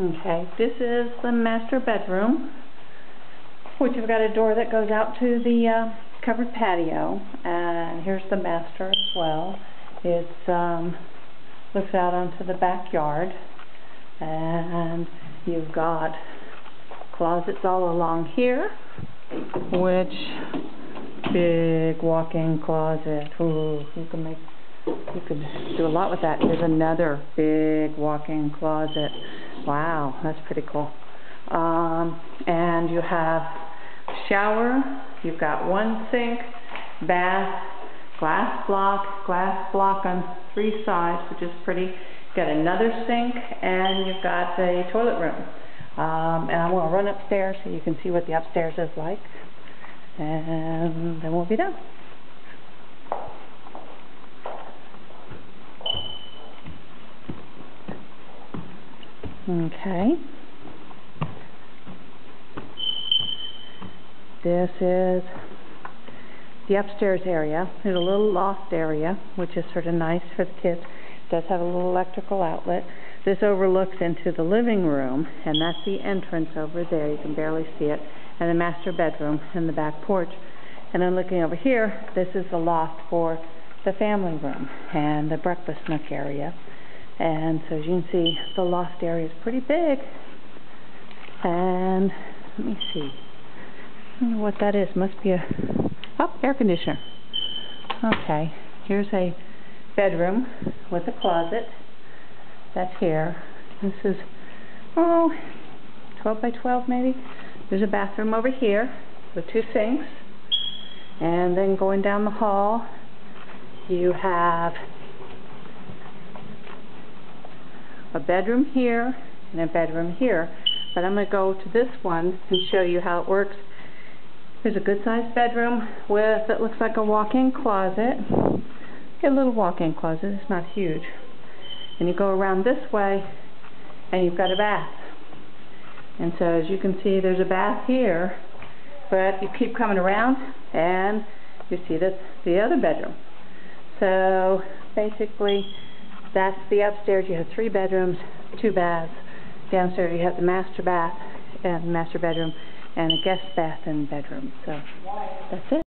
Okay, this is the master bedroom, which you've got a door that goes out to the covered patio, and here's the master as well. It's looks out onto the backyard, and you've got closets all along here, which big walk-in closet. Ooh, you could do a lot with that. Here's another big walk-in closet. Wow, that's pretty cool. And you have shower. You've got one sink, bath, glass block on 3 sides, which is pretty. You've got another sink, and you've got a toilet room. And I'm going to run upstairs so you can see what the upstairs is like, and then we'll be done. Okay. This is the upstairs area. There's a little loft area, which is sort of nice for the kids. It does have a little electrical outlet. This overlooks into the living room, and that's the entrance over there. You can barely see it. And the master bedroom and the back porch. And then looking over here, this is the loft for the family room and the breakfast nook area. And so as you can see, the loft area is pretty big. And let me see. I don't know what that is. Must be a air conditioner. Okay. Here's a bedroom with a closet. That's here. This is 12 by 12 maybe. There's a bathroom over here with 2 sinks. And then going down the hall, you have a bedroom here and a bedroom here, but I'm going to go to this one and show you how it works. There's a good sized bedroom with, it looks like a walk-in closet. A little walk-in closet, it's not huge. And you go around this way and you've got a bath. And so as you can see, there's a bath here, but you keep coming around and you see the other bedroom. So basically that's the upstairs. You have 3 bedrooms, 2 baths. Downstairs you have the master bath and master bedroom and a guest bath and bedroom. So that's it.